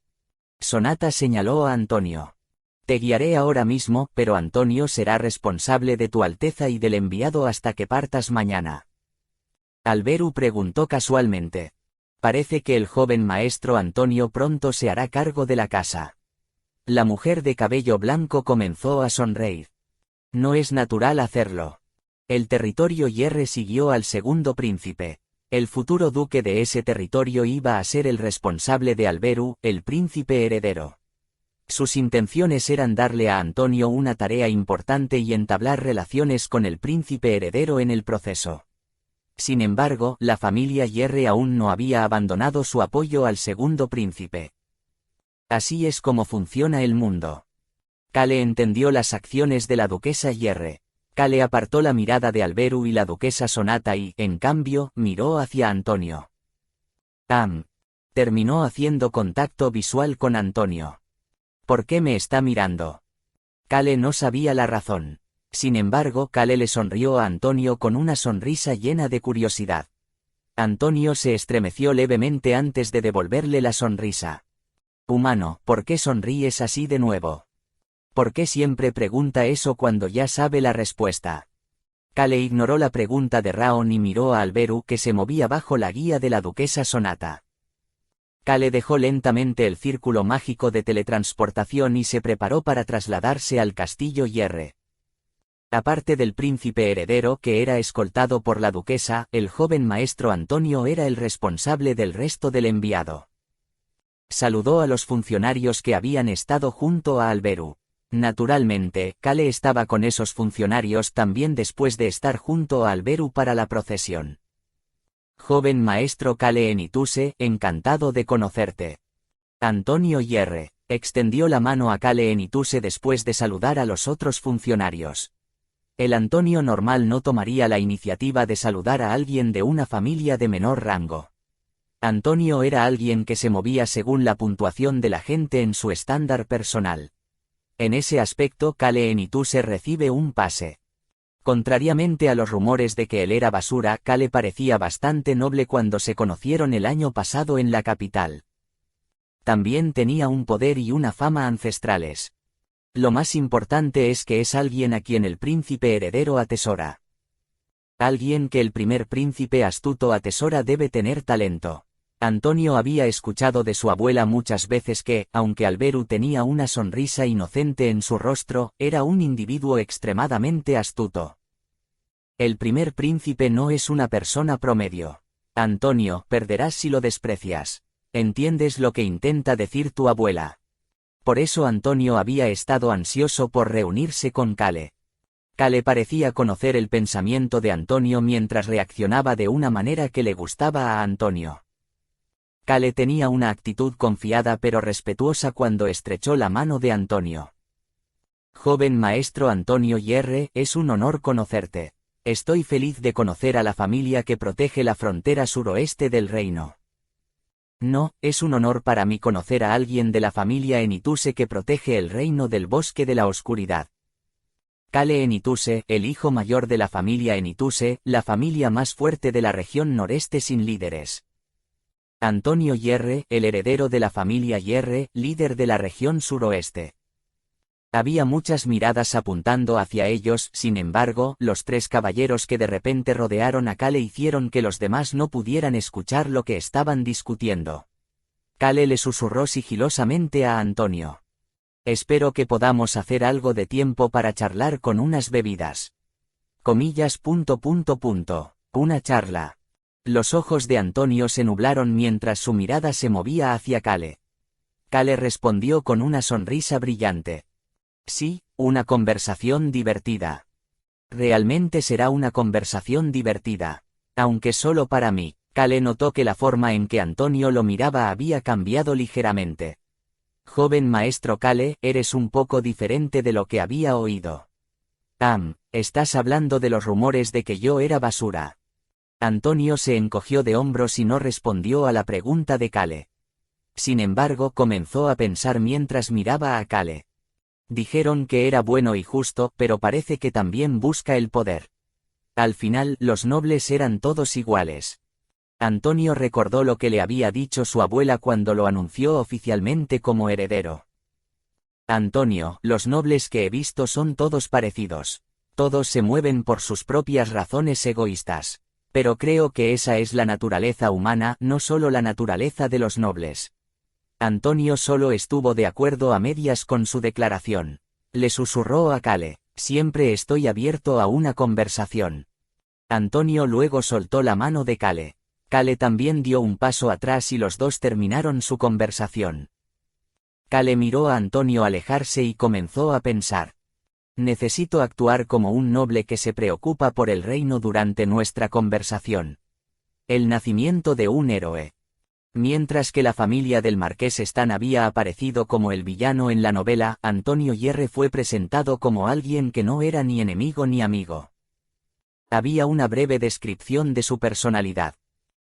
Sonata señaló a Antonio. «Te guiaré ahora mismo, pero Antonio será responsable de tu Alteza y del enviado hasta que partas mañana». Alberu preguntó casualmente. «Parece que el joven maestro Antonio pronto se hará cargo de la casa». La mujer de cabello blanco comenzó a sonreír. «No es natural hacerlo». El territorio Yerre siguió al segundo príncipe. El futuro duque de ese territorio iba a ser el responsable de Alberu, el príncipe heredero. Sus intenciones eran darle a Antonio una tarea importante y entablar relaciones con el príncipe heredero en el proceso. Sin embargo, la familia Yerre aún no había abandonado su apoyo al segundo príncipe. Así es como funciona el mundo. Kale entendió las acciones de la duquesa Yerre. Kale apartó la mirada de Alberu y la duquesa Sonata y, en cambio, miró hacia Antonio. Terminó haciendo contacto visual con Antonio. ¿Por qué me está mirando? Kale no sabía la razón. Sin embargo, Kale le sonrió a Antonio con una sonrisa llena de curiosidad. Antonio se estremeció levemente antes de devolverle la sonrisa. Humano, ¿por qué sonríes así de nuevo? ¿Por qué siempre pregunta eso cuando ya sabe la respuesta? Kale ignoró la pregunta de Raon y miró a Alberu que se movía bajo la guía de la duquesa Sonata. Kale dejó lentamente el círculo mágico de teletransportación y se preparó para trasladarse al castillo Yerre. Aparte del príncipe heredero que era escoltado por la duquesa, el joven maestro Antonio era el responsable del resto del enviado. Saludó a los funcionarios que habían estado junto a Alberu. Naturalmente, Kale estaba con esos funcionarios también después de estar junto a Alberu para la procesión. Joven maestro Kale Enituse, encantado de conocerte. Antonio Yerre extendió la mano a Kale Enituse después de saludar a los otros funcionarios. El Antonio normal no tomaría la iniciativa de saludar a alguien de una familia de menor rango. Antonio era alguien que se movía según la puntuación de la gente en su estándar personal. En ese aspecto Kale Enituse recibe un pase. Contrariamente a los rumores de que él era basura, Kale parecía bastante noble cuando se conocieron el año pasado en la capital. También tenía un poder y una fama ancestrales. Lo más importante es que es alguien a quien el príncipe heredero atesora. Alguien que el primer príncipe astuto atesora debe tener talento. Antonio había escuchado de su abuela muchas veces que, aunque Alberu tenía una sonrisa inocente en su rostro, era un individuo extremadamente astuto. El primer príncipe no es una persona promedio. Antonio, perderás si lo desprecias. ¿Entiendes lo que intenta decir tu abuela? Por eso Antonio había estado ansioso por reunirse con Kale. Kale parecía conocer el pensamiento de Antonio mientras reaccionaba de una manera que le gustaba a Antonio. Kale tenía una actitud confiada pero respetuosa cuando estrechó la mano de Antonio. Joven maestro Antonio Yerre, es un honor conocerte. Estoy feliz de conocer a la familia que protege la frontera suroeste del reino. No, es un honor para mí conocer a alguien de la familia Enituse que protege el reino del bosque de la oscuridad. Kale Enituse, el hijo mayor de la familia Enituse, la familia más fuerte de la región noreste sin líderes. Antonio Yerre, el heredero de la familia Yerre, líder de la región suroeste. Había muchas miradas apuntando hacia ellos, sin embargo, los tres caballeros que de repente rodearon a Kale hicieron que los demás no pudieran escuchar lo que estaban discutiendo. Kale le susurró sigilosamente a Antonio. Espero que podamos hacer algo de tiempo para charlar con unas bebidas. Comillas. Una charla. Los ojos de Antonio se nublaron mientras su mirada se movía hacia Kale. Kale respondió con una sonrisa brillante. Sí, una conversación divertida. Realmente será una conversación divertida. Aunque solo para mí. Kale notó que la forma en que Antonio lo miraba había cambiado ligeramente. Joven maestro Kale, eres un poco diferente de lo que había oído. Estás hablando de los rumores de que yo era basura. Antonio se encogió de hombros y no respondió a la pregunta de Kale. Sin embargo, comenzó a pensar mientras miraba a Kale. Dijeron que era bueno y justo, pero parece que también busca el poder. Al final, los nobles eran todos iguales. Antonio recordó lo que le había dicho su abuela cuando lo anunció oficialmente como heredero. Antonio, los nobles que he visto son todos parecidos. Todos se mueven por sus propias razones egoístas. Pero creo que esa es la naturaleza humana, no solo la naturaleza de los nobles. Antonio solo estuvo de acuerdo a medias con su declaración. Le susurró a Kale, siempre estoy abierto a una conversación. Antonio luego soltó la mano de Kale. Kale también dio un paso atrás y los dos terminaron su conversación. Kale miró a Antonio alejarse y comenzó a pensar. Necesito actuar como un noble que se preocupa por el reino durante nuestra conversación. El nacimiento de un héroe. Mientras que la familia del marqués Stan había aparecido como el villano en la novela, Antonio Hierre fue presentado como alguien que no era ni enemigo ni amigo. Había una breve descripción de su personalidad.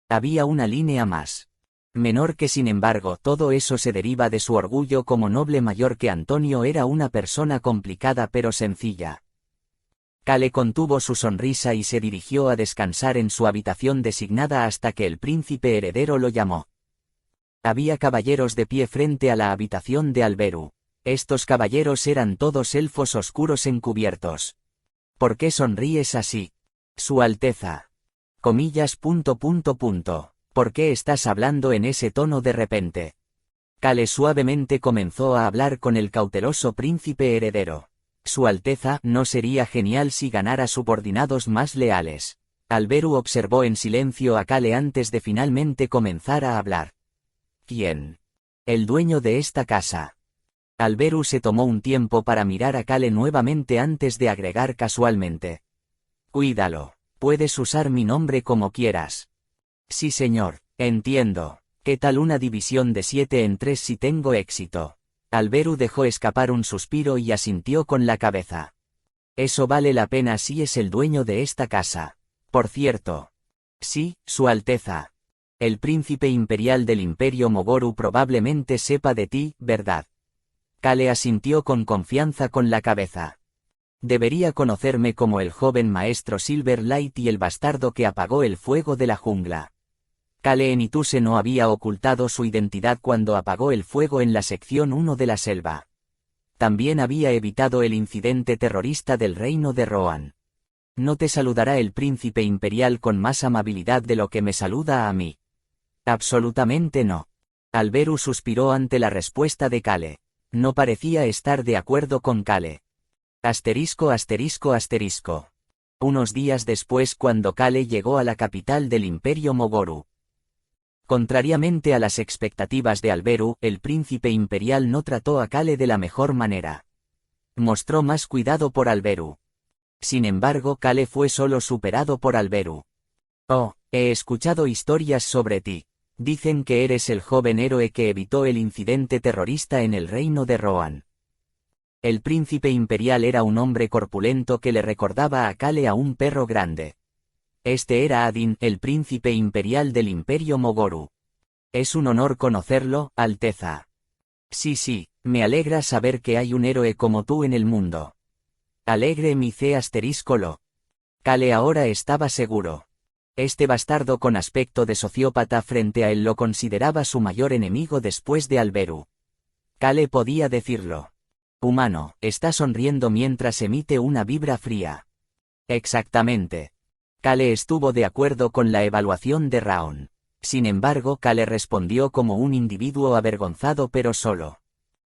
Había una línea más. Menor que sin embargo todo eso se deriva de su orgullo como noble mayor que Antonio era una persona complicada pero sencilla. Cale contuvo su sonrisa y se dirigió a descansar en su habitación designada hasta que el príncipe heredero lo llamó. Había caballeros de pie frente a la habitación de Alberu. Estos caballeros eran todos elfos oscuros encubiertos. ¿Por qué sonríes así? Su Alteza. Comillas. ¿Por qué estás hablando en ese tono de repente? Cale suavemente comenzó a hablar con el cauteloso príncipe heredero. Su Alteza, ¿no sería genial si ganara subordinados más leales? Alberu observó en silencio a Cale antes de finalmente comenzar a hablar. ¿Quién? El dueño de esta casa. Alberu se tomó un tiempo para mirar a Cale nuevamente antes de agregar casualmente. Cuídalo. Puedes usar mi nombre como quieras. Sí señor, entiendo. ¿Qué tal una división de 7 en 3 si tengo éxito? Alberu dejó escapar un suspiro y asintió con la cabeza. Eso vale la pena si es el dueño de esta casa. Por cierto. Sí, Su Alteza. El príncipe imperial del Imperio Mogoru probablemente sepa de ti, ¿verdad? Cale asintió con confianza con la cabeza. Debería conocerme como el joven maestro Silverlight y el bastardo que apagó el fuego de la jungla. Cale Enituse no había ocultado su identidad cuando apagó el fuego en la sección 1 de la selva. También había evitado el incidente terrorista del reino de Rohan. No te saludará el príncipe imperial con más amabilidad de lo que me saluda a mí. Absolutamente no. Alberu suspiró ante la respuesta de Cale. No parecía estar de acuerdo con Cale. Asterisco. Unos días después cuando Cale llegó a la capital del Imperio Mogoru. Contrariamente a las expectativas de Alberu, el príncipe imperial no trató a Cale de la mejor manera. Mostró más cuidado por Alberu. Sin embargo, Cale fue solo superado por Alberu. Oh, he escuchado historias sobre ti. Dicen que eres el joven héroe que evitó el incidente terrorista en el reino de Rohan. El príncipe imperial era un hombre corpulento que le recordaba a Cale a un perro grande. Este era Adin, el príncipe imperial del Imperio Mogoru. Es un honor conocerlo, Alteza. Sí, me alegra saber que hay un héroe como tú en el mundo. Alegre mi C***lo. Cale ahora estaba seguro. Este bastardo con aspecto de sociópata frente a él lo consideraba su mayor enemigo después de Alberu. Cale podía decirlo. Humano, está sonriendo mientras emite una vibra fría. Exactamente. Cale estuvo de acuerdo con la evaluación de Raon. Sin embargo, Cale respondió como un individuo avergonzado pero solo.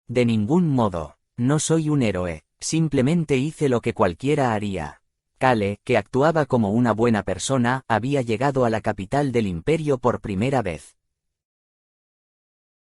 De ningún modo, no soy un héroe, simplemente hice lo que cualquiera haría. Cale, que actuaba como una buena persona, había llegado a la capital del imperio por primera vez.